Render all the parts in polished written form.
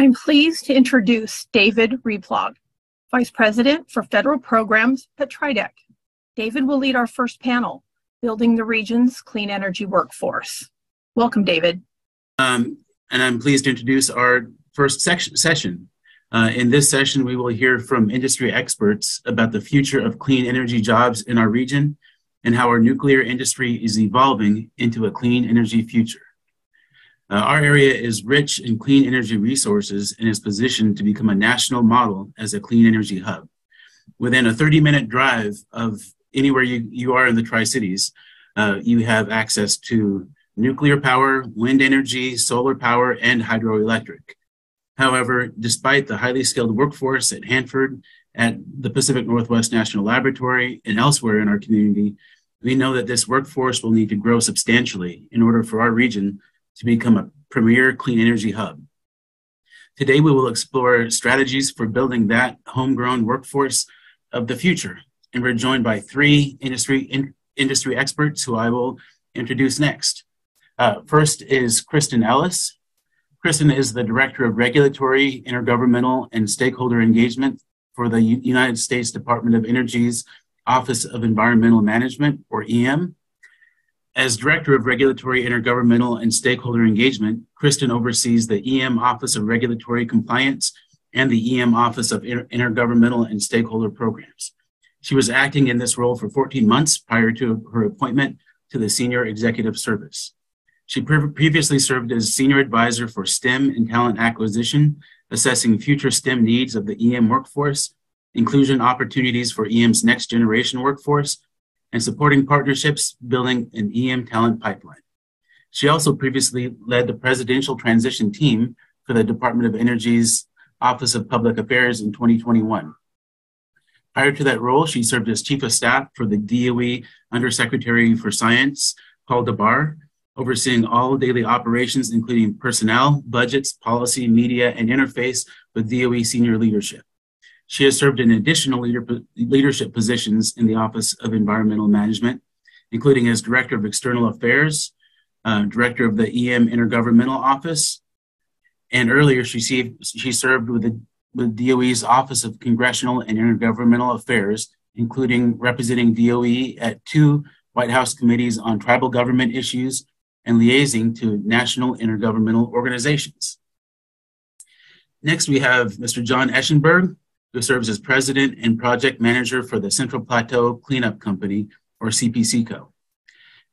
I'm pleased to introduce David Replogue, Vice President for Federal Programs at TRIDEC. David will lead our first panel, Building the Region's Clean Energy Workforce. Welcome, David. And I'm pleased to introduce our first session. In this session, we will hear from industry experts about the future of clean energy jobs in our region and how our nuclear industry is evolving into a clean energy future. Our area is rich in clean energy resources and is positioned to become a national model as a clean energy hub. Within a 30-minute drive of anywhere you are in the Tri-Cities, you have access to nuclear power, wind energy, solar power, and hydroelectric. However, despite the highly skilled workforce at Hanford, at the Pacific Northwest National Laboratory, and elsewhere in our community, we know that this workforce will need to grow substantially in order for our region to become a premier clean energy hub. Today, we will explore strategies for building that homegrown workforce of the future. And we're joined by three industry experts who I will introduce next. First is Kristen Ellis. Kristen is the Director of Regulatory, Intergovernmental, and Stakeholder Engagement for the United States Department of Energy's Office of Environmental Management, or EM. As Director of Regulatory, Intergovernmental, and Stakeholder Engagement, Kristen oversees the EM Office of Regulatory Compliance and the EM Office of Intergovernmental and Stakeholder Programs. She was acting in this role for 14 months prior to her appointment to the Senior Executive Service. She previously served as Senior Advisor for STEM and Talent Acquisition, assessing future STEM needs of the EM workforce, inclusion opportunities for EM's next generation workforce, and supporting partnerships building an EM talent pipeline. She also previously led the presidential transition team for the Department of Energy's Office of Public Affairs in 2021. Prior to that role, she served as Chief of Staff for the DOE Undersecretary for Science, Paul DeBar, overseeing all daily operations, including personnel, budgets, policy, media, and interface with DOE senior leadership. She has served in additional leadership positions in the Office of Environmental Management, including as Director of External Affairs, Director of the EM Intergovernmental Office, and earlier she served with DOE's Office of Congressional and Intergovernmental Affairs, including representing DOE at 2 White House committees on tribal government issues and liaising to national intergovernmental organizations. Next, we have Mr. John Eschenberg, who serves as President and Project Manager for the Central Plateau Cleanup Company, or CPCCO.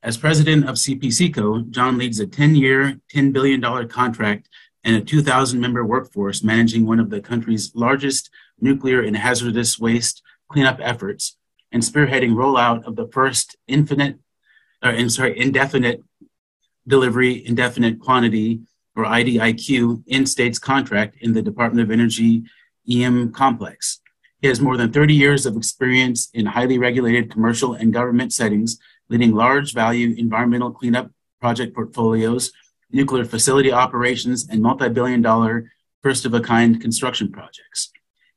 As President of CPCCO, John leads a 10-year, $10 billion contract and a 2,000-member workforce managing one of the country's largest nuclear and hazardous waste cleanup efforts and spearheading rollout of the first indefinite delivery, indefinite quantity, or IDIQ in-states contract in the Department of Energy EM complex. He has more than 30 years of experience in highly regulated commercial and government settings, leading large value environmental cleanup project portfolios, nuclear facility operations, and multi-billion-dollar first-of-a-kind construction projects.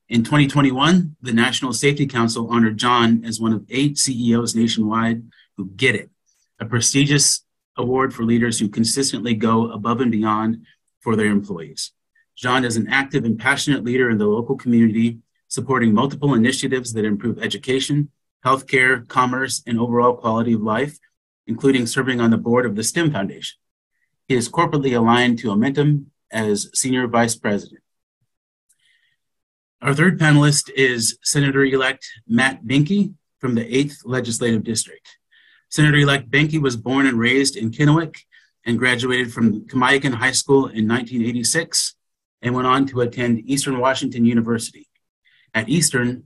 In 2021, the National Safety Council honored John as one of 8 CEOs nationwide who get it, a prestigious award for leaders who consistently go above and beyond for their employees. John is an active and passionate leader in the local community, supporting multiple initiatives that improve education, healthcare, commerce, and overall quality of life, including serving on the board of the STEM Foundation. He is corporately aligned to Amentum as Senior Vice President. Our third panelist is Senator-elect Matt Behnke from the 8th Legislative District. Senator-elect Behnke was born and raised in Kennewick and graduated from Kamiakin High School in 1986 and went on to attend Eastern Washington University. At Eastern,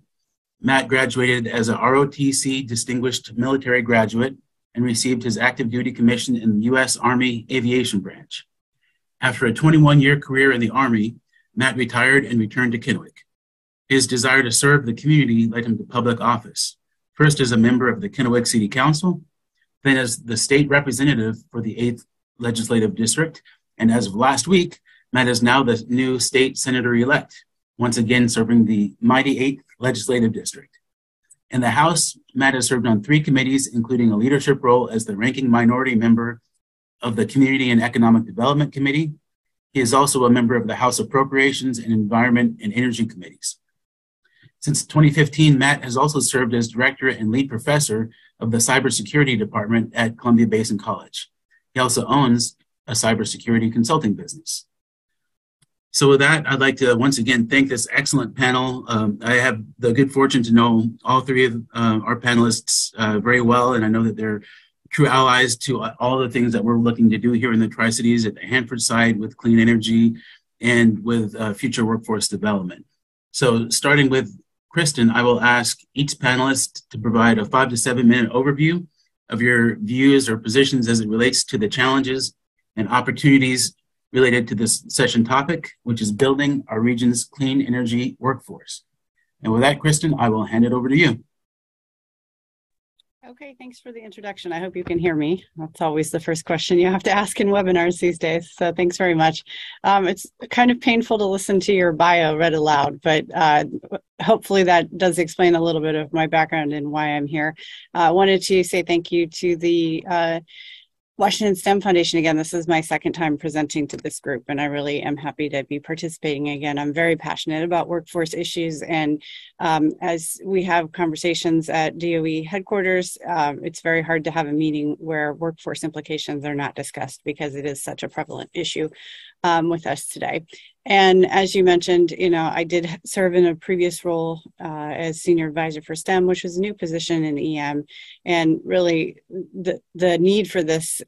Matt graduated as a ROTC Distinguished Military Graduate and received his active duty commission in the U.S. Army Aviation Branch. After a 21-year career in the Army, Matt retired and returned to Kennewick. His desire to serve the community led him to public office, first as a member of the Kennewick City Council, then as the state representative for the 8th Legislative District, and as of last week, Matt is now the new state senator-elect, once again serving the mighty 8th Legislative District. In the House, Matt has served on 3 committees, including a leadership role as the ranking minority member of the Community and Economic Development Committee He is also a member of the House Appropriations and Environment and Energy Committees. Since 2015, Matt has also served as director and lead professor of the cybersecurity department at Columbia Basin College. He also owns a cybersecurity consulting business. So with that, I'd like to once again thank this excellent panel. I have the good fortune to know all three of our panelists very well, and I know that they're true allies to all the things that we're looking to do here in the Tri-Cities at the Hanford side with clean energy and with future workforce development. So starting with Kristen, I will ask each panelist to provide a 5 to 7 minute overview of your views or positions as it relates to the challenges and opportunities related to this session topic, which is building our region's clean energy workforce. And with that, Kristen, I will hand it over to you. Okay, thanks for the introduction. I hope you can hear me. That's always the first question you have to ask in webinars these days. So thanks very much. It's kind of painful to listen to your bio read aloud, but hopefully that does explain a little bit of my background and why I'm here. I wanted to say thank you to the Washington STEM Foundation again. This is my second time presenting to this group, and I really am happy to be participating again. I'm very passionate about workforce issues, and as we have conversations at DOE headquarters, it's very hard to have a meeting where workforce implications are not discussed because it is such a prevalent issue with us today. And as you mentioned, I did serve in a previous role as senior advisor for STEM, which was a new position in EM. And really, the need for this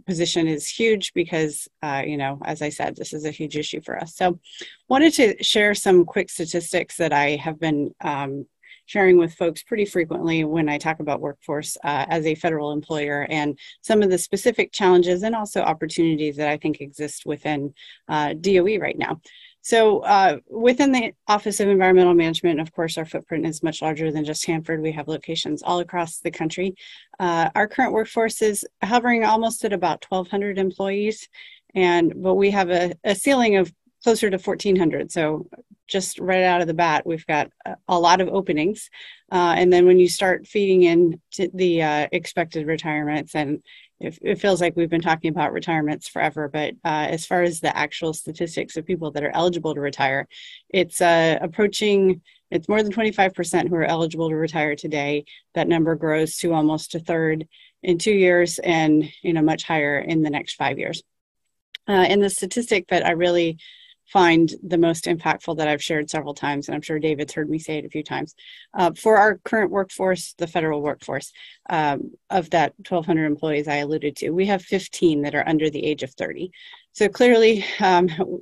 position is huge because, as I said, this is a huge issue for us. So wanted to share some quick statistics that I have been sharing with folks pretty frequently when I talk about workforce as a federal employer and some of the specific challenges and also opportunities that I think exist within DOE right now. So within the Office of Environmental Management, of course, our footprint is much larger than just Hanford. We have locations all across the country. Our current workforce is hovering almost at about 1,200 employees, but we have a ceiling of closer to 1,400. So just right out of the bat, we've got a lot of openings. And then when you start feeding in to the expected retirements, and it feels like we've been talking about retirements forever, but as far as the actual statistics of people that are eligible to retire, it's it's more than 25% who are eligible to retire today. That number grows to almost a third in 2 years and much higher in the next 5 years. And the statistic that I really find the most impactful that I've shared several times, and I'm sure David's heard me say it a few times, for our current workforce, the federal workforce, of that 1,200 employees I alluded to, we have 15 that are under the age of 30. So clearly,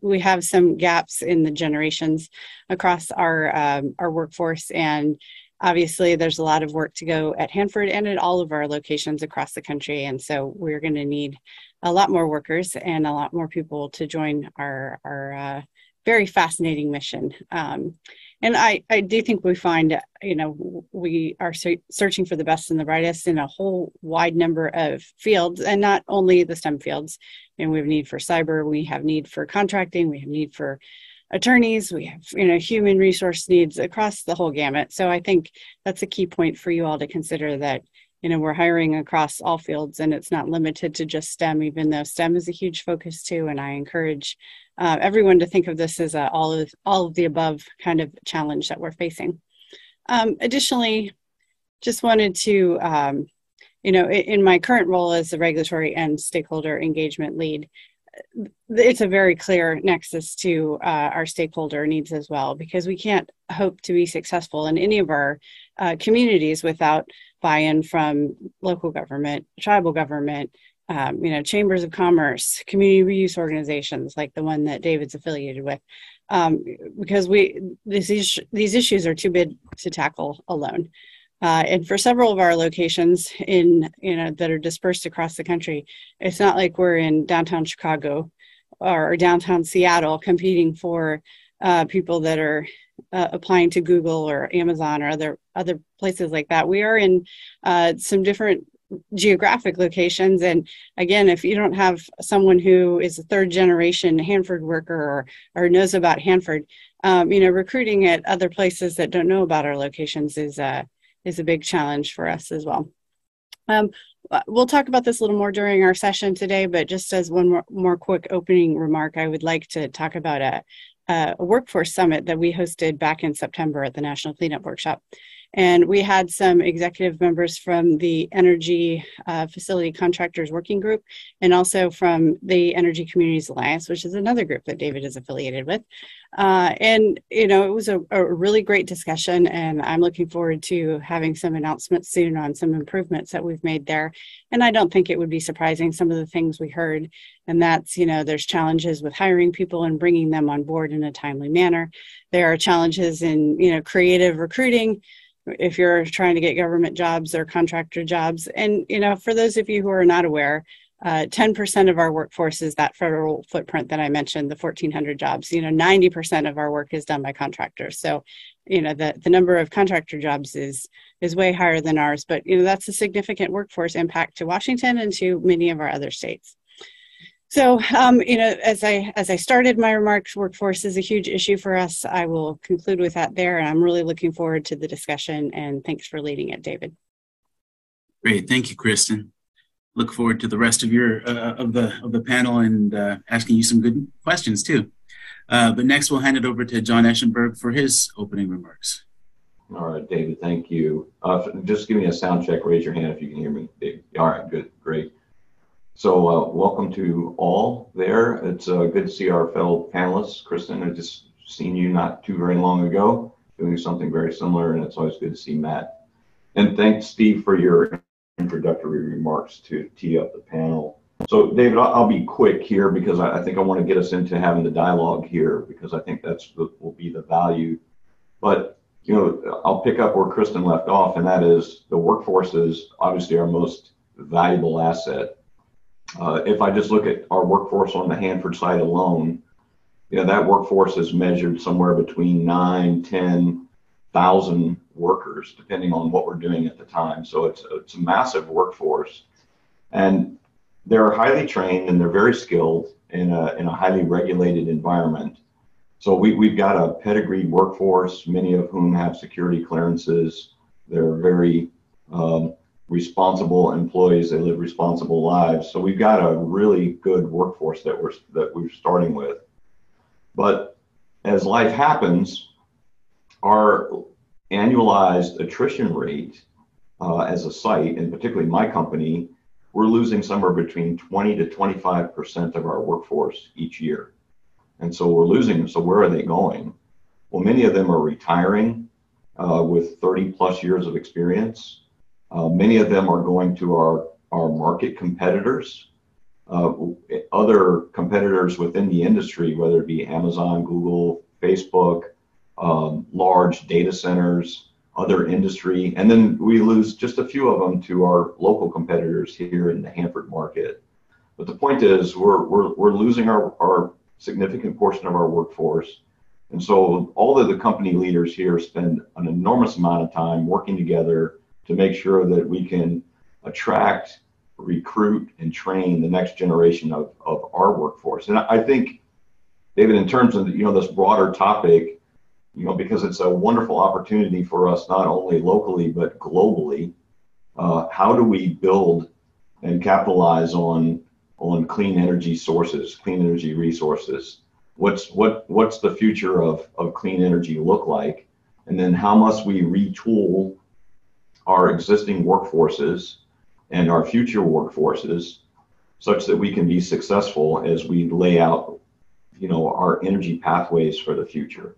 we have some gaps in the generations across our workforce, and obviously there's a lot of work to go at Hanford and at all of our locations across the country, and so we're going to need a lot more workers and a lot more people to join our very fascinating mission. And I do think we find, we are searching for the best and the brightest in a whole wide number of fields, and not only the STEM fields. And we have need for cyber, we have need for contracting, we have need for attorneys, we have, human resource needs across the whole gamut. So I think that's a key point for you all to consider, that we're hiring across all fields, and it's not limited to just STEM, even though STEM is a huge focus too. And I encourage everyone to think of this as all of the above kind of challenge that we're facing. Additionally, just wanted to, in my current role as the regulatory and stakeholder engagement lead, it's a very clear nexus to our stakeholder needs as well, because we can't hope to be successful in any of our communities without buy-in from local government, tribal government, chambers of commerce, community reuse organizations like the one that David's affiliated with, because these issues are too big to tackle alone. And for several of our locations that are dispersed across the country, it's not like we're in downtown Chicago or downtown Seattle competing for people that are applying to Google or Amazon or other places like that. We are in some different geographic locations. And again, if you don't have someone who is a third generation Hanford worker or knows about Hanford, recruiting at other places that don't know about our locations is a big challenge for us as well. we'll talk about this a little more during our session today, but just as one more quick opening remark, I would like to talk about a workforce summit that we hosted back in September at the National Cleanup Workshop. And we had some executive members from the Energy Facility Contractors Working Group, and also from the Energy Communities Alliance, which is another group that David is affiliated with. And, it was a really great discussion, and I'm looking forward to having some announcements soon on some improvements that we've made there. And I don't think it would be surprising, some of the things we heard, and that's, there's challenges with hiring people and bringing them on board in a timely manner. There are challenges in, creative recruiting, if you're trying to get government jobs or contractor jobs. And, for those of you who are not aware, 10% of our workforce is that federal footprint that I mentioned, the 1,400 jobs. 90% of our work is done by contractors. So, the number of contractor jobs is way higher than ours, but, that's a significant workforce impact to Washington and to many of our other states. So, as I started my remarks, workforce is a huge issue for us. I will conclude with that there, and I'm really looking forward to the discussion, and thanks for leading it, David. Great. Thank you, Kristen. Look forward to the rest of your of the panel and asking you some good questions too. But next, we'll hand it over to John Eschenberg for his opening remarks. All right, David, thank you. Just give me a sound check. Raise your hand if you can hear me, David. All right, good, great. So welcome to all there. It's good to see our fellow panelists. Kristen, I just seen you not too very long ago doing something very similar, and it's always good to see Matt. And thanks, Steve, for your introductory remarks to tee up the panel. So, David, I'll be quick here because I think I want to get us into having the dialogue here, because I think will be the value. But, I'll pick up where Kristen left off, and that is the workforce is obviously our most valuable asset. If I just look at our workforce on the Hanford site alone, that workforce is measured somewhere between 9,000, 10,000 workers, depending on what we're doing at the time. So it's a massive workforce, and they're highly trained and they're very skilled in a highly regulated environment. So we've got a pedigreed workforce, many of whom have security clearances. They're very responsible employees. They live responsible lives. So we've got a really good workforce that we're starting with. But as life happens, our annualized attrition rate as a site, and particularly my company, we're losing somewhere between 20 to 25% of our workforce each year. And so we're losing them. So where are they going? Well, many of them are retiring with 30 plus years of experience. Many of them are going to our market competitors, other competitors within the industry, whether it be Amazon, Google, Facebook, large data centers, other industry. And then we lose just a few of them to our local competitors here in the Hanford market. But the point is we're losing our significant portion of our workforce. And so all of the company leaders here spend an enormous amount of time working together to make sure that we can attract, recruit, and train the next generation of our workforce. And I think, David, in terms of this broader topic, because it's a wonderful opportunity for us, not only locally, but globally, how do we build and capitalize on clean energy sources, clean energy resources? What's the future of clean energy look like? And then how must we retool our existing workforces and our future workforces such that we can be successful as we lay out, our energy pathways for the future.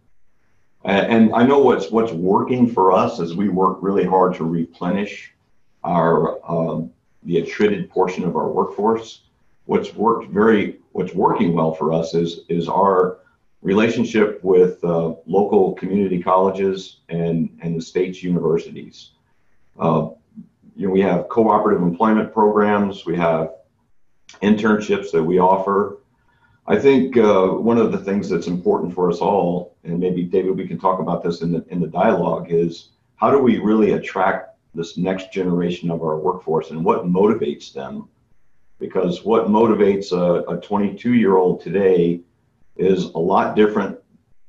And I know what's working for us as we work really hard to replenish our the attrited portion of our workforce. What's working well for us is our relationship with local community colleges and the state's universities. We have cooperative employment programs. We have internships that we offer. I think one of the things that's important for us all, and maybe David, we can talk about this in the dialogue, is how do we really attract this next generation of our workforce and what motivates them? Because what motivates a 22-year-old today is a lot different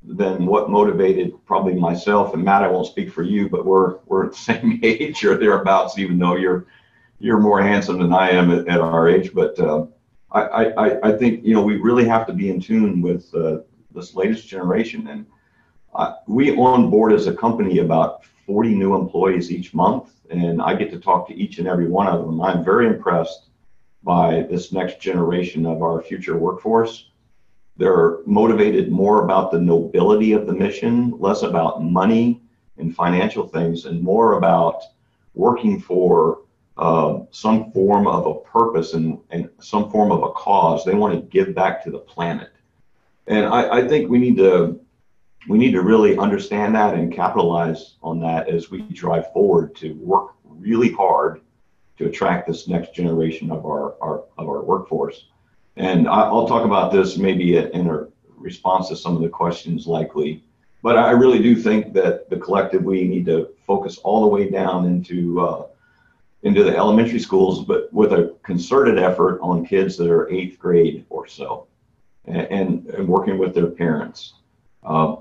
than what motivated probably myself and Matt. I won't speak for you, but we're at the same age or thereabouts, even though you're you're more handsome than I am at our age, but I think, we really have to be in tune with this latest generation. And we onboard as a company about 40 new employees each month, and I get to talk to each and every one of them. I'm very impressed by this next generation of our future workforce. They're motivated more about the nobility of the mission, less about money and financial things, and more about working for some form of a purpose and some form of a cause. They want to give back to the planet. And I think we need to really understand that and capitalize on that as we drive forward to work really hard to attract this next generation of our workforce. And I'll talk about this maybe in a response to some of the questions likely, but I really do think that the collective, we need to focus all the way down into the elementary schools, but with a concerted effort on kids that are 8th grade or so, and working with their parents.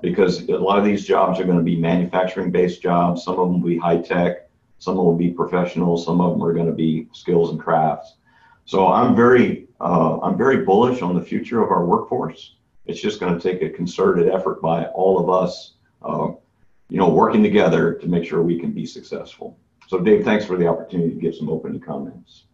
Because a lot of these jobs are going to be manufacturing-based jobs. Some of them will be high-tech, some will be professional, some of them are going to be skills and crafts. So I'm very bullish on the future of our workforce. It's just going to take a concerted effort by all of us, working together to make sure we can be successful. So Dave, thanks for the opportunity to give some opening comments.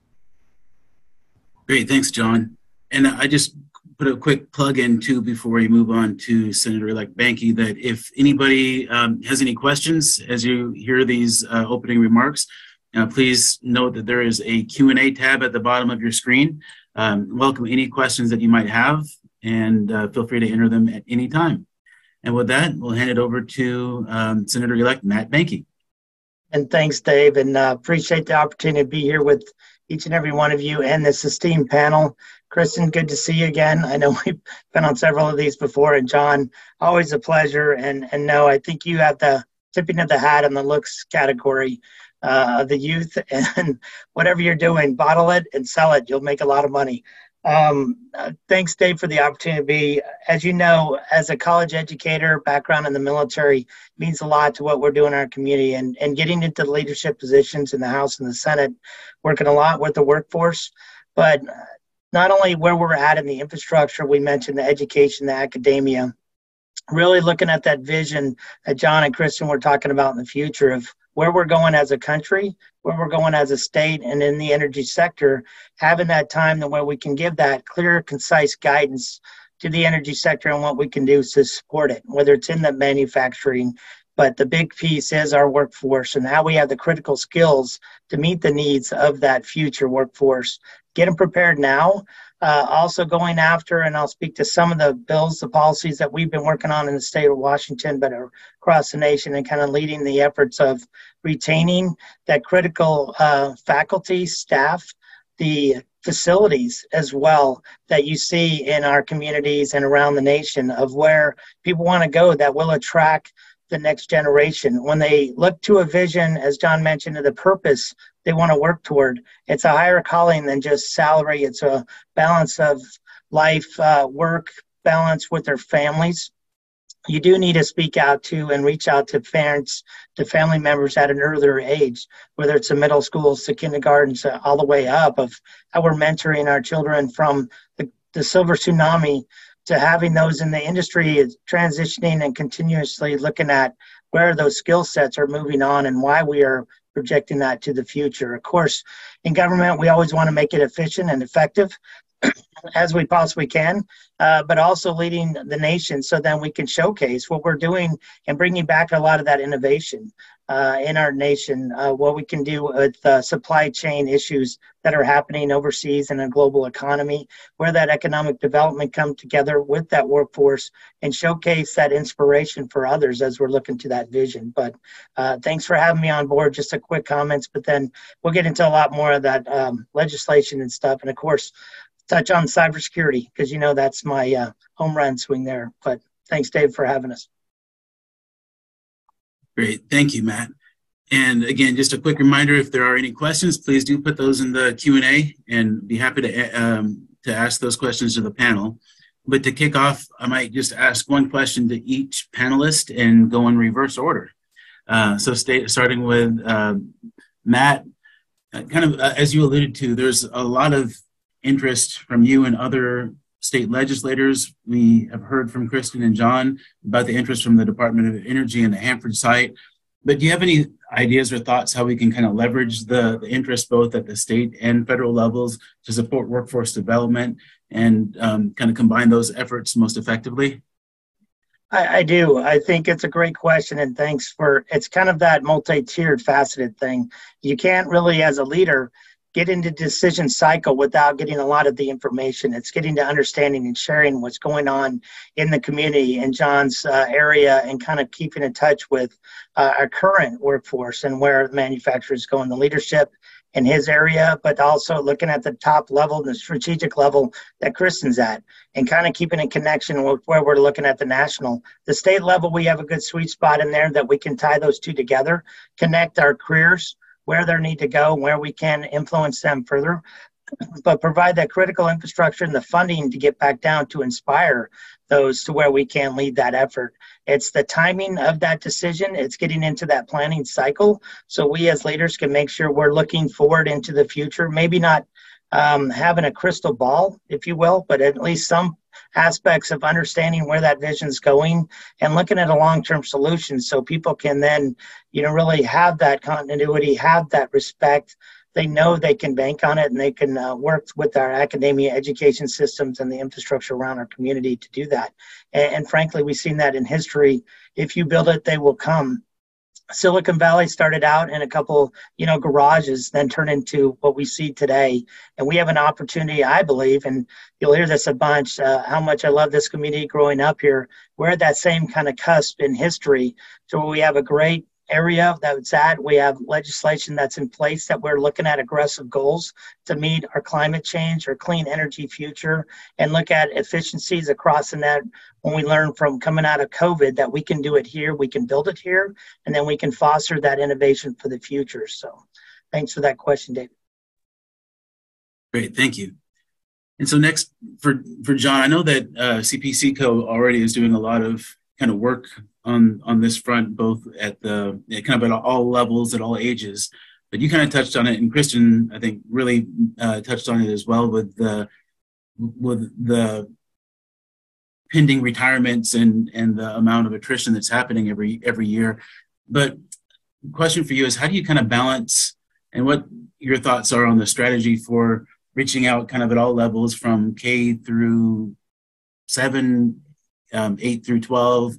Great, thanks, John. And I just put a quick plug in too before we move on to Senator-elect Banky, that if anybody has any questions as you hear these opening remarks, please note that there is a Q&A tab at the bottom of your screen. Welcome any questions that you might have, and feel free to enter them at any time. And with that, we'll hand it over to Senator-elect Matt Banky. And thanks, Dave, and appreciate the opportunity to be here with each and every one of you and this esteemed panel. Kristen, good to see you again. I know we've been on several of these before, and John, always a pleasure. And no, I think you have the tipping of the hat in the looks category of the youth, and whatever you're doing, bottle it and sell it. You'll make a lot of money. Thanks, Dave, for the opportunity to be. As you know, as a college educator, background in the military means a lot to what we're doing in our community, and getting into leadership positions in the House and the Senate, working a lot with the workforce, but not only where we're at in the infrastructure, we mentioned the education, the academia, really looking at that vision that John and Kristen were talking about in the future of where we're going as a country, where we're going as a state, and in the energy sector, having that time where we can give that clear, concise guidance to the energy sector and what we can do to support it, whether it's in the manufacturing. But the big piece is our workforce and how we have the critical skills to meet the needs of that future workforce. Get them prepared now. Also going after, and I'll speak to some of the bills, the policies that we've been working on in the state of Washington, but across the nation, and kind of leading the efforts of retaining that critical faculty, staff, the facilities as well that you see in our communities and around the nation of where people want to go that will attract the next generation. When they look to a vision, as John mentioned, of the purpose they want to work toward, it's a higher calling than just salary. It's a balance of life, work, balance with their families. You do need to speak out to and reach out to parents, to family members at an earlier age, whether it's the middle schools, to kindergartens, all the way up, of how we're mentoring our children from the silver tsunami to having those in the industry, transitioning and continuously looking at where those skill sets are moving on and why we are projecting that to the future. Of course, in government, we always want to make it efficient and effective as we possibly can, but also leading the nation so then we can showcase what we're doing and bringing back a lot of that innovation in our nation, what we can do with supply chain issues that are happening overseas in a global economy, where that economic development come together with that workforce and showcase that inspiration for others as we're looking to that vision. But thanks for having me on board. Just a quick comments, but then we'll get into a lot more of that legislation and stuff. And of course, touch on cybersecurity, because you know that's my home run swing there. But thanks, Dave, for having us. Great. Thank you, Matt. And again, just a quick reminder, if there are any questions, please do put those in the Q&A and be happy to ask those questions to the panel. But to kick off, I might just ask one question to each panelist and go in reverse order. So starting with Matt, As you alluded to, there's a lot of interest from you and other state legislators. We have heard from Kristen and John about the interest from the Department of Energy and the Hanford site. But do you have any ideas or thoughts how we can kind of leverage the interest both at the state and federal levels to support workforce development and kind of combine those efforts most effectively? I do. I think it's a great question, and thanks for, it's kind of that multi-tiered faceted thing. You can't really, as a leader, get into decision cycle without getting a lot of the information. It's getting to understanding and sharing what's going on in the community in John's area, and kind of keeping in touch with our current workforce and where the manufacturers go in the leadership in his area, but also looking at the top level, the strategic level that Kristen's at, and kind of keeping a connection with where we're looking at the national. The state level, we have a good sweet spot in there that we can tie those two together, connect our careers, where they need to go, where we can influence them further, but provide that critical infrastructure and the funding to get back down to inspire those to where we can lead that effort. It's the timing of that decision. It's getting into that planning cycle so we as leaders can make sure we're looking forward into the future, maybe not having a crystal ball, if you will, but at least some aspects of understanding where that vision's going and looking at a long-term solution so people can then, really have that continuity, have that respect. They know they can bank on it, and they can work with our academia, education systems, and the infrastructure around our community to do that. And frankly, we've seen that in history. If you build it, they will come. Silicon Valley started out in a couple, garages, then turned into what we see today. And we have an opportunity, I believe, and you'll hear this a bunch, how much I love this community growing up here. We're at that same kind of cusp in history to where we have a great area that's at. We have legislation that's in place that we're looking at aggressive goals to meet our climate change or clean energy future, and look at efficiencies across the net when we learn from coming out of COVID that we can do it here, we can build it here, and then we can foster that innovation for the future. So thanks for that question, David. Great, thank you. And so next for John, I know that CPC-Co already is doing a lot of kind of work on this front, both at the kind of at all levels, at all ages. But you kind of touched on it, and Kristen, I think, really touched on it as well with the pending retirements and the amount of attrition that's happening every year. But the question for you is, how do you kind of balance, and what your thoughts are on the strategy for reaching out kind of at all levels from K through 7, 8 through 12,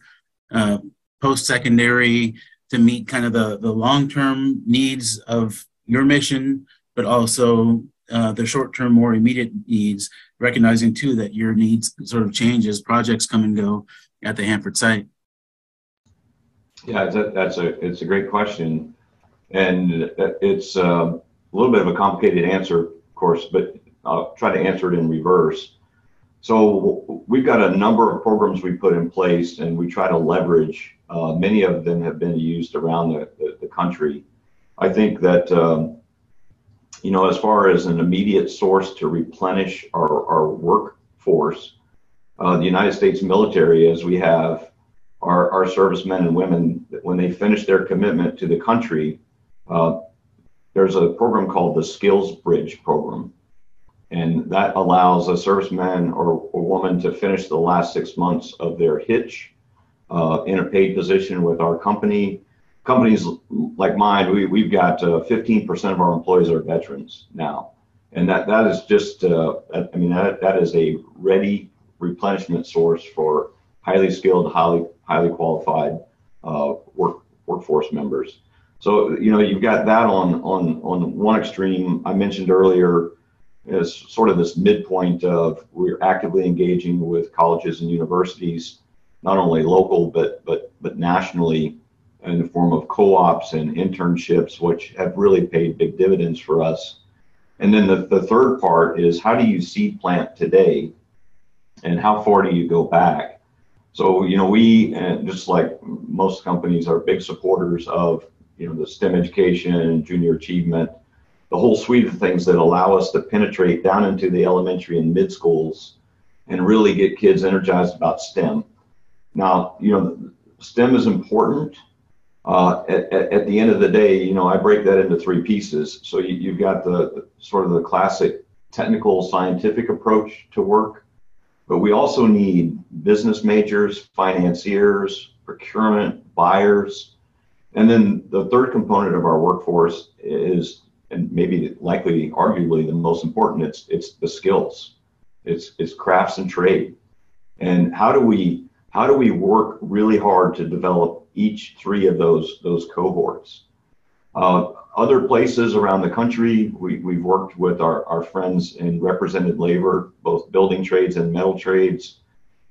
post-secondary, to meet kind of the long-term needs of your mission, but also the short-term, more immediate needs, recognizing too that your needs sort of change as projects come and go at the Hanford site? Yeah, it's a great question, and it's a little bit of a complicated answer, of course, but I'll try to answer it in reverse. So we've got a number of programs we put in place, and we try to leverage. Many of them have been used around the country. I think that, as far as an immediate source to replenish our workforce, the United States military, as we have our servicemen and women, when they finish their commitment to the country, there's a program called the Skills Bridge program. And that allows a serviceman or woman to finish the last 6 months of their hitch in a paid position with our company. Companies like mine, we've got 15% of our employees are veterans now. And that is just, that is a ready replenishment source for highly skilled, highly qualified workforce members. So, you've got that on one extreme. I mentioned earlier, is sort of this midpoint of we're actively engaging with colleges and universities, not only local, but nationally, in the form of co-ops and internships, which have really paid big dividends for us. And then the third part is, how do you seed plant today, and how far do you go back? So, we, just like most companies, are big supporters of, the STEM education, junior achievement, the whole suite of things that allow us to penetrate down into the elementary and mid schools and really get kids energized about STEM. Now, STEM is important, At the end of the day, you know, I break that into three pieces. So you've got the sort of the classic technical scientific approach to work, but we also need business majors, financiers, procurement, buyers. And then the third component of our workforce is, and maybe likely arguably the most important, it's the skills. It's crafts and trade. And how do we work really hard to develop each three of those cohorts? Other places around the country, we've worked with our friends in represented labor, both building trades and metal trades,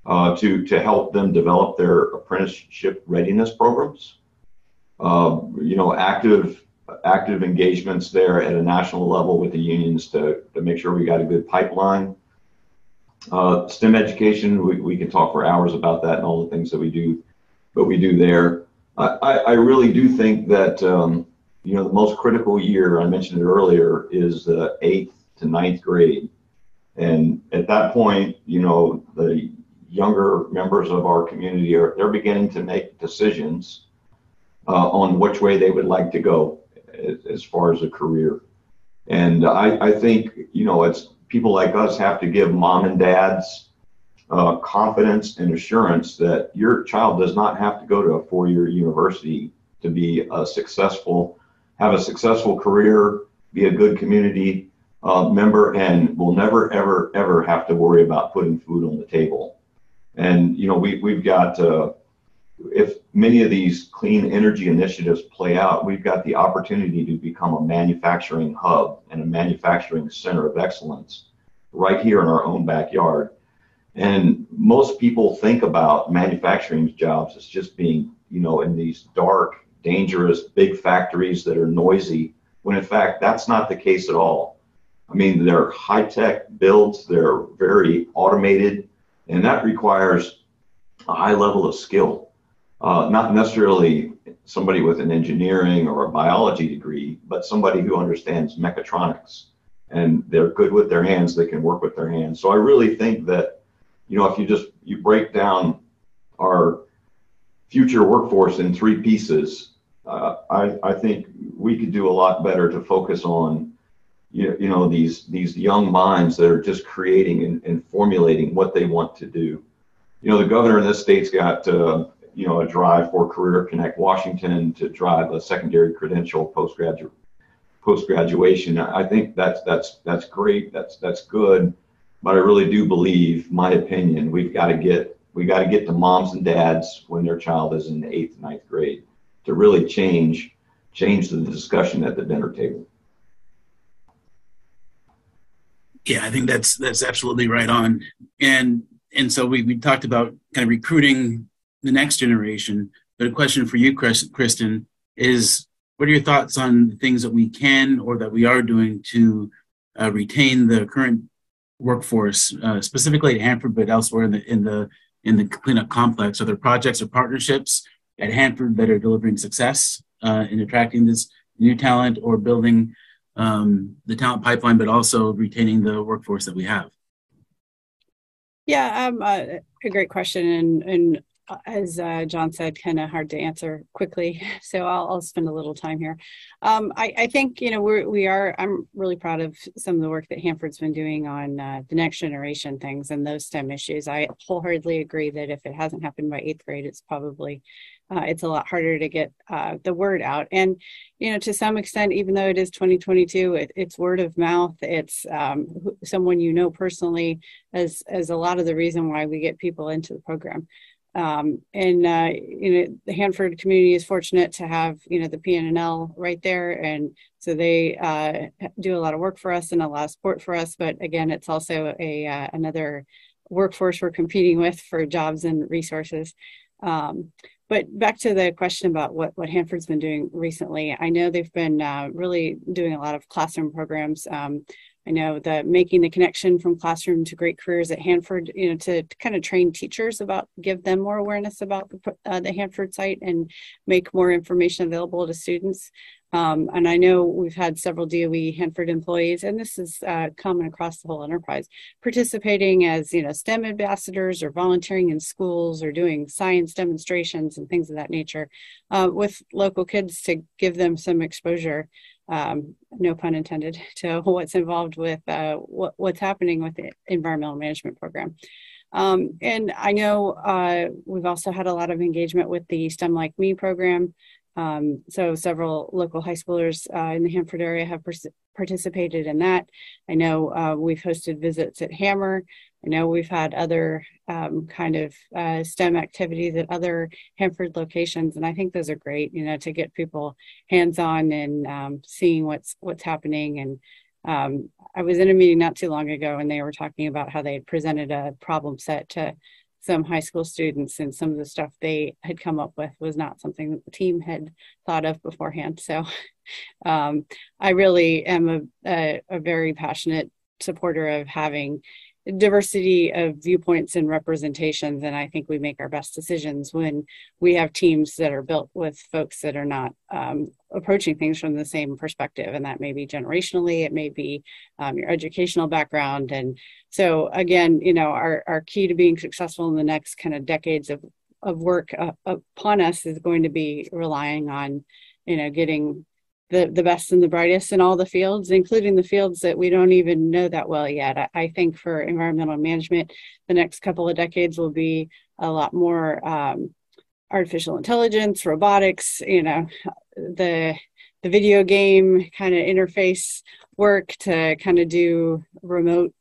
to help them develop their apprenticeship readiness programs. You know, active engagements there at a national level with the unions to make sure we got a good pipeline. STEM education, we can talk for hours about that and all the things that we do, but we do there. I really do think that, you know, the most critical year, I mentioned it earlier, is the 8th to 9th grade. And at that point, you know, the younger members of our community they're beginning to make decisions on which way they would like to go as far as a career. And I think, you know, it's people like us have to give mom and dads confidence and assurance that your child does not have to go to a 4-year university to be have a successful career, be a good community member, and will never, ever, ever have to worry about putting food on the table. And, you know, we've got, if many of these clean energy initiatives play out, we've got the opportunity to become a manufacturing hub and a manufacturing center of excellence right here in our own backyard. And most people think about manufacturing jobs as just being, you know, in these dark, dangerous, big factories that are noisy, when in fact, that's not the case at all. I mean, they're high-tech builds, they're very automated, and that requires a high level of skill. Not necessarily somebody with an engineering or a biology degree, but somebody who understands mechatronics, and they're good with their hands, they can work with their hands. So I really think that, you know, if you break down our future workforce in three pieces, I think we could do a lot better to focus on, you know, these young minds that are just creating and formulating what they want to do. You know, the governor in this state's got, you know, a drive for Career Connect Washington to drive a secondary credential post-graduation. I think that's great. That's good. But I really do believe, my opinion, we got to get to moms and dads when their child is in the 8th and 9th grade to really change the discussion at the dinner table. Yeah, I think that's absolutely right on. And so we talked about kind of recruiting the next generation. But a question for you, Kristen, is what are your thoughts on the things that we can or that we are doing to retain the current workforce, specifically at Hanford, but elsewhere in the cleanup complex? Are there projects or partnerships at Hanford that are delivering success in attracting this new talent or building the talent pipeline, but also retaining the workforce that we have? Yeah, a great question, and as John said, kind of hard to answer quickly. So I'll spend a little time here. I think, you know, I'm really proud of some of the work that Hanford's been doing on the next generation things and those STEM issues. I wholeheartedly agree that if it hasn't happened by 8th grade, it's probably it's a lot harder to get the word out. And, you know, to some extent, even though it is 2022, it's word of mouth. It's someone you know personally as a lot of the reason why we get people into the program. You know, the Hanford community is fortunate to have, you know, the PNNL right there. And so they do a lot of work for us and a lot of support for us. But again, it's also another workforce we're competing with for jobs and resources. But back to the question about what Hanford's been doing recently, I know they've been really doing a lot of classroom programs. I know that making the connection from classroom to great careers at Hanford, to kind of train teachers give them more awareness about the Hanford site and make more information available to students. And I know we've had several DOE Hanford employees, and this is common across the whole enterprise, participating as, STEM ambassadors or volunteering in schools or doing science demonstrations and things of that nature with local kids to give them some exposure, no pun intended, to what's involved with what's happening with the environmental management program. And I know we've also had a lot of engagement with the STEM Like Me program. So several local high schoolers in the Hanford area have participated in that. I know we've hosted visits at Hammer. I know we've had other STEM activities at other Hanford locations, and I think those are great, to get people hands-on and seeing what's happening. And I was in a meeting not too long ago, and they were talking about how they had presented a problem set to some high school students, and some of the stuff they had come up with was not something that the team had thought of beforehand. So I really am a very passionate supporter of having diversity of viewpoints and representations, and I think we make our best decisions when we have teams that are built with folks that are not approaching things from the same perspective, and that may be generationally, it may be your educational background. And so again, our key to being successful in the next kind of decades of work upon us is going to be relying on getting the best and the brightest in all the fields, including the fields that we don't even know that well yet. I think for environmental management, the next couple of decades will be a lot more artificial intelligence, robotics, the video game kind of interface work to kind of do remote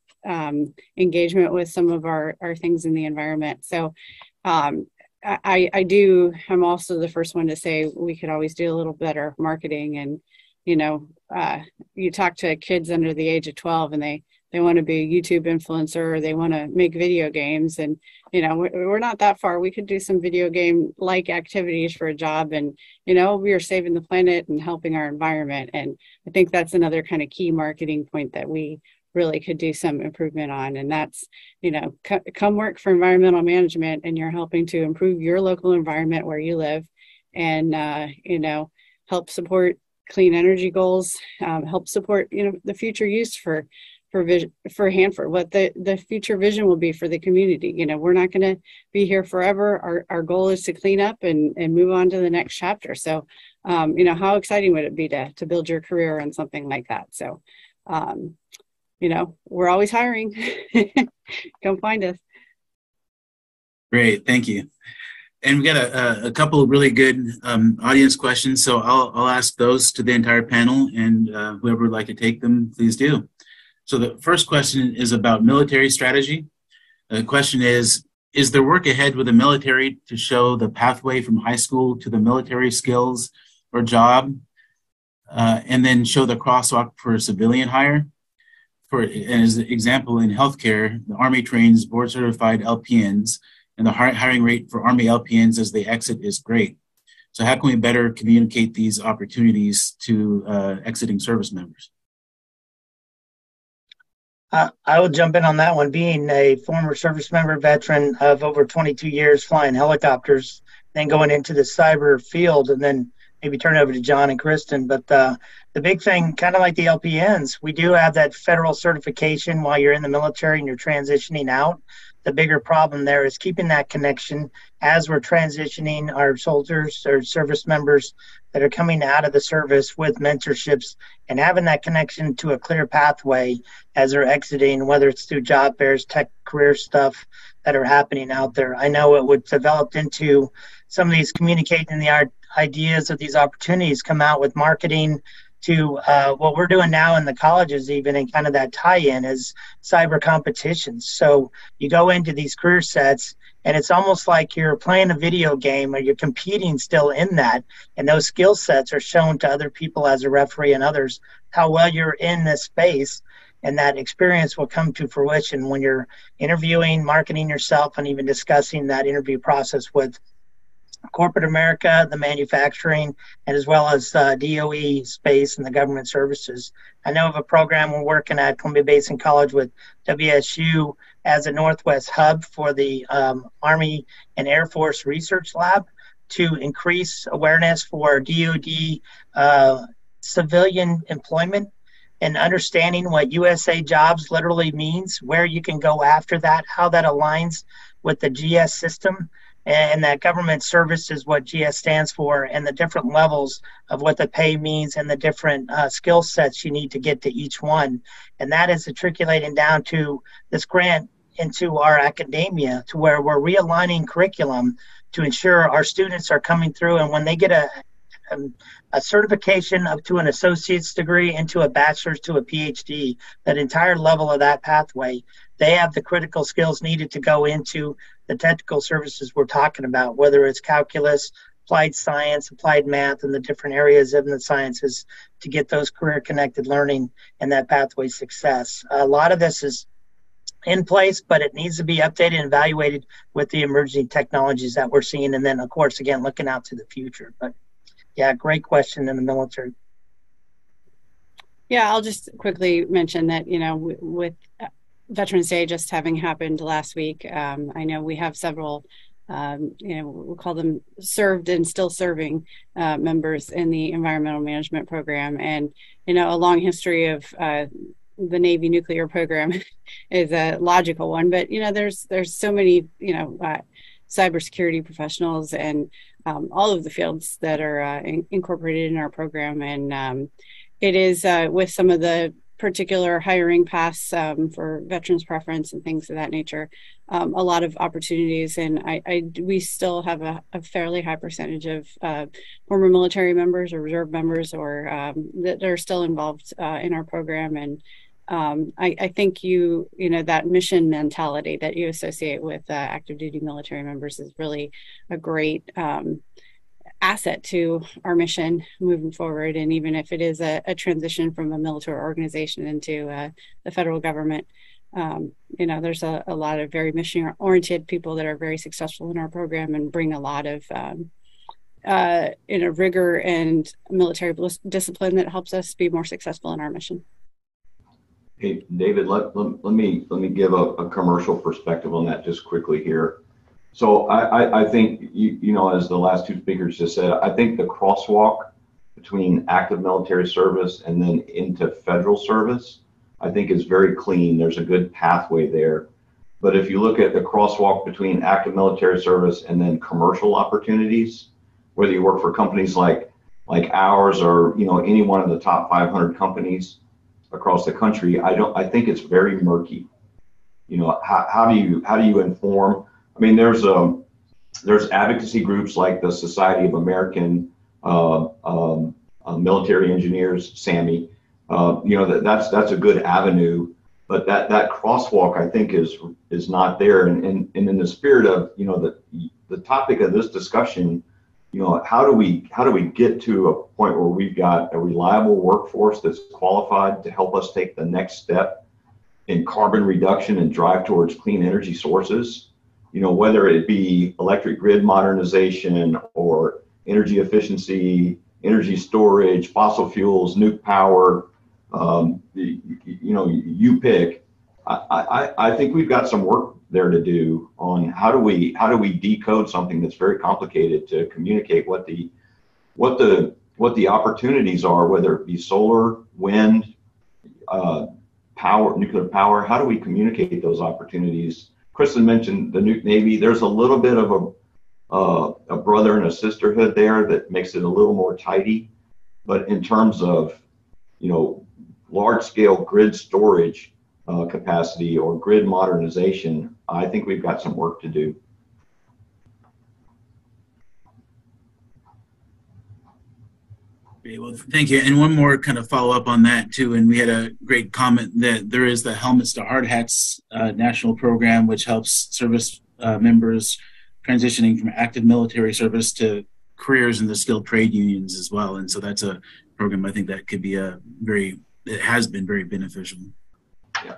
engagement with some of our things in the environment. So I'm also the first one to say we could always do a little better marketing. And, you talk to kids under the age of 12 and they want to be a YouTube influencer, or they want to make video games. And, we're not that far. We could do some video game-like activities for a job, and, we are saving the planet and helping our environment. And I think that's another kind of key marketing point that we really could do some improvement on. And that's, come work for environmental management, and you're helping to improve your local environment where you live, and, help support clean energy goals, help support, the future use for Hanford, what the future vision will be for the community. We're not going to be here forever. Our goal is to clean up and move on to the next chapter. So, how exciting would it be to build your career on something like that? So, we're always hiring. Come find us. Great, thank you. And we got a couple of really good audience questions, so I'll ask those to the entire panel, and whoever would like to take them, please do. So the first question is about military strategy. The question is there work ahead with the military to show the pathway from high school to the military skills or job, and then show the crosswalk for civilian hire? And as an example, in healthcare, the Army trains board-certified LPNs, and the hiring rate for Army LPNs as they exit is great. So how can we better communicate these opportunities to exiting service members? I will jump in on that one. Being a former service member veteran of over 22 years flying helicopters, then going into the cyber field, and then maybe turn it over to John and Kristen. But the big thing, kind of like the LPNs, we do have that federal certification while you're in the military and you're transitioning out. The bigger problem there is keeping that connection as we're transitioning our soldiers or service members that are coming out of the service with mentorships, and having that connection to a clear pathway as they're exiting, whether it's through job fairs, tech career stuff that are happening out there. I know it would develop into some of these communicating the ideas of these opportunities, come out with marketing to what we're doing now in the colleges, even, and kind of that tie-in is cyber competitions. So you go into these career sets and it's almost like you're playing a video game, or you're competing still in that. And those skill sets are shown to other people as a referee and others, how well you're in this space. And that experience will come to fruition when you're interviewing, marketing yourself, and even discussing that interview process with corporate America, the manufacturing, and as well as DOE space and the government services. I know of a program we're working at Columbia Basin College with WSU as a Northwest hub for the Army and Air Force Research Lab to increase awareness for DoD civilian employment and understanding what USA Jobs literally means, where you can go after that, how that aligns with the GS system, and that government service is what GS stands for, and the different levels of what the pay means and the different skill sets you need to get to each one. And that is matriculating down to this grant into our academia, to where we're realigning curriculum to ensure our students are coming through, and when they get a certification up to an associate's degree into a bachelor's to a PhD, that entire level of that pathway, they have the critical skills needed to go into the technical services we're talking about, whether it's calculus, applied science, applied math, and the different areas of the sciences to get those career-connected learning and that pathway success. A lot of this is in place, but it needs to be updated and evaluated with the emerging technologies that we're seeing. And then, of course, again, looking out to the future. But yeah, great question in the military. Yeah, I'll just quickly mention that, with Veterans Day just having happened last week, I know we have several, we'll call them served and still serving members in the environmental management program. And, a long history of the Navy nuclear program is a logical one, but, there's so many, cybersecurity professionals and all of the fields that are incorporated in our program. And it is with some of the particular hiring paths for veterans preference and things of that nature, a lot of opportunities. And we still have a fairly high percentage of former military members or reserve members or that are still involved in our program. And I think that mission mentality that you associate with active duty military members is really a great asset to our mission moving forward. And even if it is a transition from a military organization into the federal government, there's a lot of very mission oriented people that are very successful in our program and bring a lot of rigor and military discipline that helps us be more successful in our mission. Hey, David, let me give a commercial perspective on that just quickly here. So I think, as the last two speakers just said, I think the crosswalk between active military service and then into federal service, I think is very clean. There's a good pathway there. But if you look at the crosswalk between active military service and then commercial opportunities, whether you work for companies like ours or, any one of the top 500 companies across the country, I think it's very murky. How do you inform? I mean, there's advocacy groups like the Society of American Military Engineers, SAMI. That's a good avenue, but that crosswalk I think is not there. And in the spirit of the topic of this discussion, how do we get to a point where we've got a reliable workforce that's qualified to help us take the next step in carbon reduction and drive towards clean energy sources? Whether it be electric grid modernization or energy efficiency, energy storage, fossil fuels, nuke power, you pick. I think we've got some work there to do on how do we decode something that's very complicated to communicate what the opportunities are, whether it be solar, wind, power, nuclear power. How do we communicate those opportunities? Kristen mentioned the Nuke Navy. There's a little bit of a brother and a sisterhood there that makes it a little more tidy. But in terms of, large scale grid storage capacity or grid modernization, I think we've got some work to do. Great. Well, thank you. And one more kind of follow up on that too. And we had a great comment that there is the Helmets to Hard Hats national program, which helps service members transitioning from active military service to careers in the skilled trade unions as well. And so that's a program I think that could be it has been very beneficial. Yeah.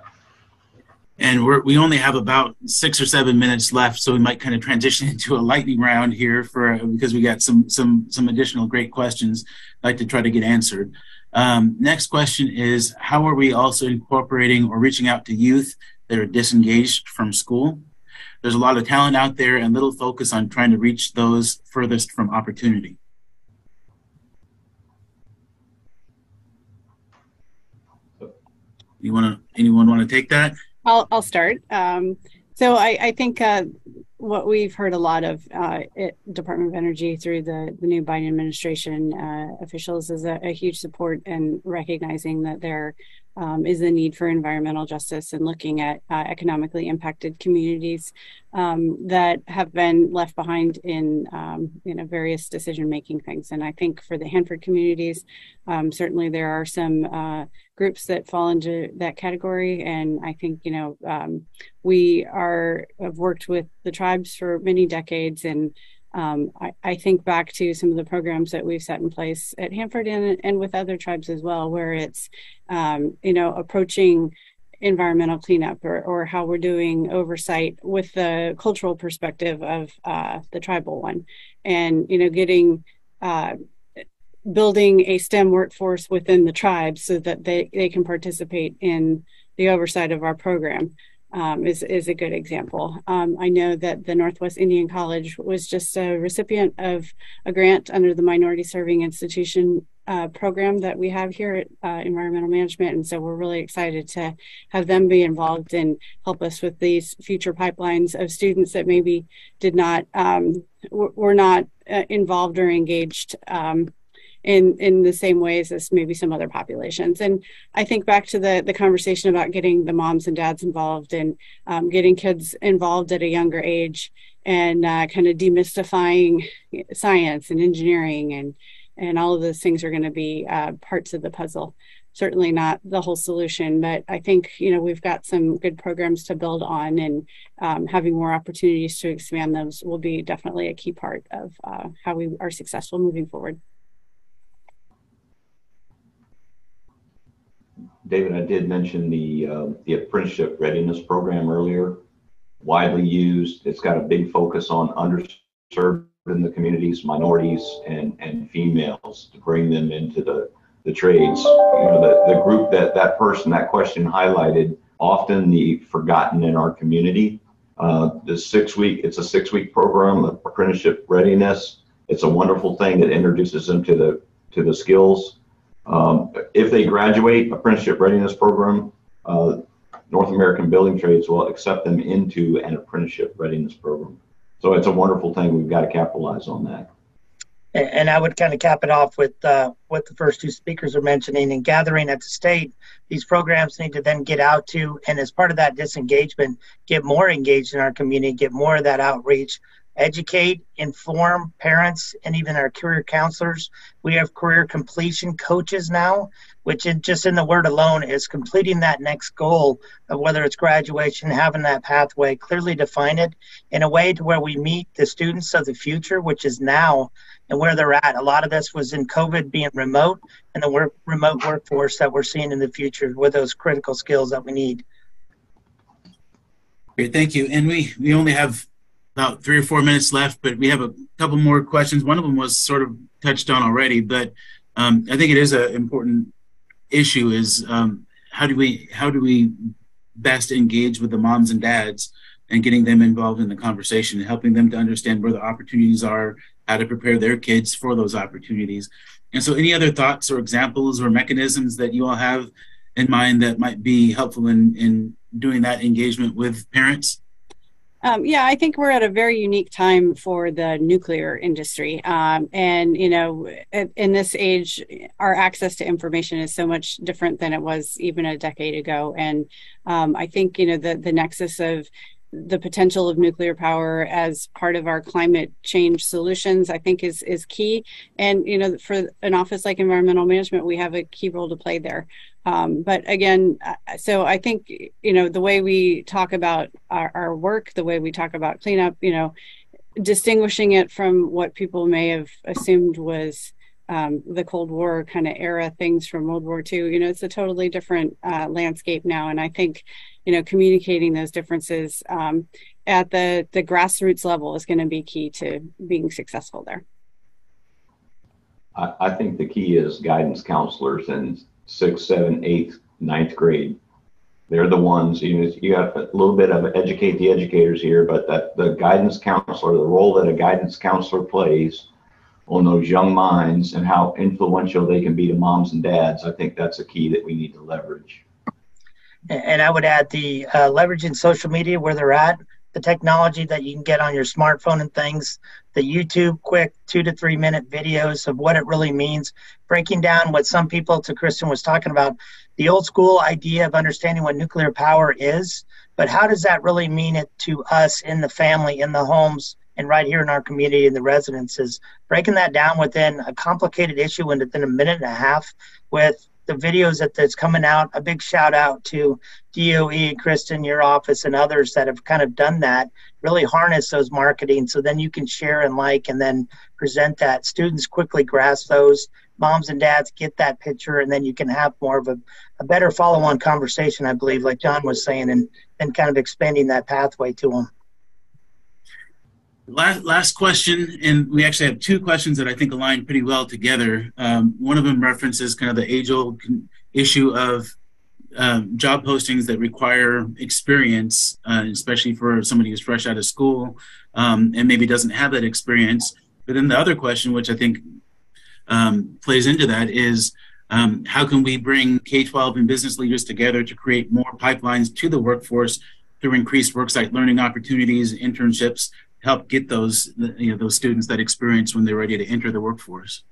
And we only have about 6 or 7 minutes left, so we might kind of transition into a lightning round here because we got some additional great questions I'd like to try to get answered. Next question is, how are we also incorporating or reaching out to youth that are disengaged from school? There's a lot of talent out there and little focus on trying to reach those furthest from opportunity. Anyone want to take that? I'll start. So I think what we've heard a lot of at Department of Energy through the new Biden administration officials is a huge support and recognizing that there is a need for environmental justice and looking at economically impacted communities that have been left behind in various decision-making things. And I think for the Hanford communities, certainly there are some groups that fall into that category. And I think, we have worked with the tribes for many decades. And I think back to some of the programs that we've set in place at Hanford and with other tribes as well, where it's, approaching environmental cleanup or how we're doing oversight with the cultural perspective of the tribal one. And, building a STEM workforce within the tribes so that they can participate in the oversight of our program is a good example. I know that the Northwest Indian College was just a recipient of a grant under the Minority Serving Institution program that we have here at Environmental Management. And so we're really excited to have them be involved and help us with these future pipelines of students that maybe were not involved or engaged in the same ways as maybe some other populations. And I think back to the conversation about getting the moms and dads involved and getting kids involved at a younger age and kind of demystifying science and engineering and all of those things are going to be parts of the puzzle. Certainly not the whole solution, but I think, we've got some good programs to build on, and having more opportunities to expand those will be definitely a key part of how we are successful moving forward. David, I did mention the apprenticeship readiness program earlier, widely used. It's got a big focus on underserved in the communities, minorities and females, to bring them into the trades. The group that question highlighted, often the forgotten in our community. It's a 6-week program of apprenticeship readiness. It's a wonderful thing that introduces them to the skills. If they graduate apprenticeship readiness program, North American Building Trades will accept them into an apprenticeship readiness program. So it's a wonderful thing. We've got to capitalize on that. And I would kind of cap it off with what the first two speakers are mentioning and gathering at the state. These programs need to then get out to, and as part of that disengagement, get more engaged in our community, get more of that outreach, educate, inform parents, and even our career counselors. We have career completion coaches now, which just in the word alone is completing that next goal of whether it's graduation, having that pathway, clearly define it in a way to where we meet the students of the future, which is now and where they're at. A lot of this was in COVID being remote and the remote workforce that we're seeing in the future with those critical skills that we need. Great, thank you. And we only have about 3 or 4 minutes left, but we have a couple more questions. One of them was sort of touched on already, but I think it is an important issue is how do we best engage with the moms and dads and getting them involved in the conversation and helping them to understand where the opportunities are, how to prepare their kids for those opportunities. And so any other thoughts or examples or mechanisms that you all have in mind that might be helpful in doing that engagement with parents? Yeah, I think we're at a very unique time for the nuclear industry. And, in this age, our access to information is so much different than it was even a decade ago. And I think, the nexus of the potential of nuclear power as part of our climate change solutions, I think is key. And, for an office like Environmental Management, we have a key role to play there. But again, so I think, the way we talk about our work, the way we talk about cleanup, distinguishing it from what people may have assumed was the Cold War kind of era things from World War II. It's a totally different landscape now. And I think, communicating those differences at the grassroots level is going to be key to being successful there. I think the key is guidance counselors in 6th, 7th, 8th, 9th grade. They're the ones, you got a little bit of educate the educators here, but that the guidance counselor, the role that a guidance counselor plays on those young minds and how influential they can be to moms and dads, I think that's a key that we need to leverage. And I would add the leveraging social media where they're at, the technology that you can get on your smartphone and things, the YouTube quick 2 to 3 minute videos of what it really means, breaking down what some people, to Kristen was talking about, the old school idea of understanding what nuclear power is, but how does that really mean it to us in the family, in the homes, and right here in our community and the residences, breaking that down within a complicated issue within a minute and a half with the videos that's coming out. A big shout out to DOE, Kristen, your office, and others that have kind of done that, really harness those marketing so then you can share and and then present that. Students quickly grasp those. Moms and dads get that picture, and then you can have more of a better follow-on conversation, I believe, like John was saying, and kind of expanding that pathway to them. Last question, and we actually have 2 questions that I think align pretty well together. One of them references kind of the age-old issue of job postings that require experience, especially for somebody who's fresh out of school and maybe doesn't have that experience. But then the other question, which I think plays into that, is how can we bring K-12 and business leaders together to create more pipelines to the workforce through increased worksite learning opportunities, internships, help get those students that experience when they're ready to enter the workforce?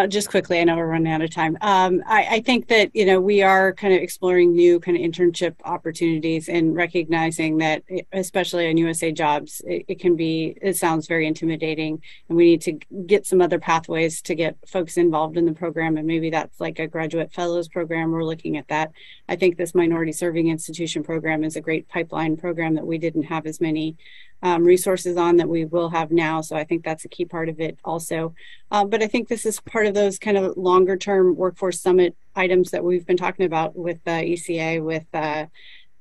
Just quickly, I know we're running out of time. I think that, we are kind of exploring new kind of internship opportunities and recognizing that, especially on USA Jobs, it sounds very intimidating, and we need to get some other pathways to get folks involved in the program. And maybe that's like a graduate fellows program. We're looking at that. I think this minority serving institution program is a great pipeline program that we didn't have as many resources on that we will have now. So I think that's a key part of it also. But I think this is part of those kind of longer term workforce summit items that we've been talking about with ECA, with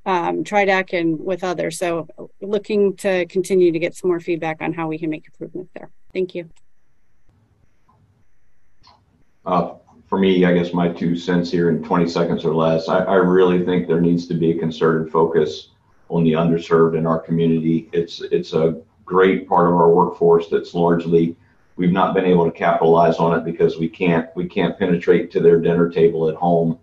TRIDEC, and with others. So looking to continue to get some more feedback on how we can make improvements there. Thank you. For me, I guess my 2 cents here in 20 seconds or less, I really think there needs to be a concerted focus on the underserved in our community. It's a great part of our workforce that's largely, we've not been able to capitalize on it because we can't penetrate to their dinner table at home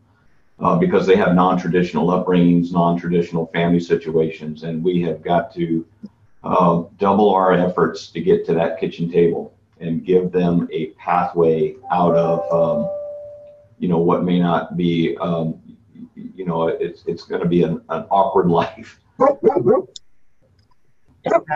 because they have non-traditional upbringings, non-traditional family situations, and we have got to double our efforts to get to that kitchen table and give them a pathway out of what may not be it's going to be an awkward life.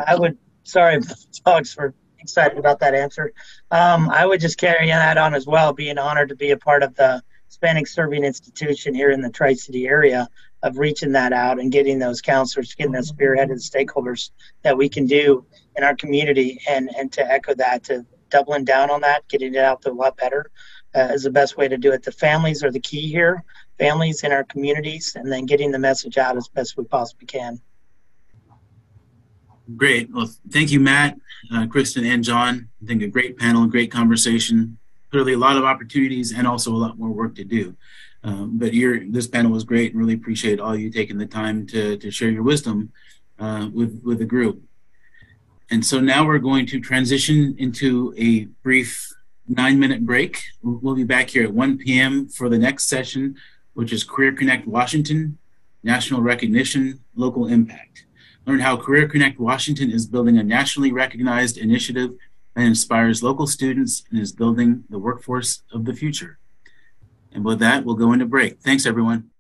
I would, sorry, folks, for excited about that answer. I would just carry that on as well, being honored to be a part of the Hispanic Serving Institution here in the Tri-City area, of reaching that out and getting those counselors, getting those spearheaded stakeholders that we can do in our community, and to echo that, to doubling down on that, getting it out there a lot better is the best way to do it. The families are the key here, families in our communities, and then getting the message out as best we possibly can. Great. Well, thank you, Matt, Kristen, and John. I think a great panel, great conversation. Clearly a lot of opportunities and also a lot more work to do. But this panel was great, and really appreciate all you taking the time to share your wisdom with the group. And so now we're going to transition into a brief 9-minute break. We'll be back here at 1 p.m. for the next session, which is Career Connect Washington, National Recognition, Local Impact. Learn how Career Connect Washington is building a nationally recognized initiative that inspires local students and is building the workforce of the future. And with that, we'll go into break. Thanks, everyone.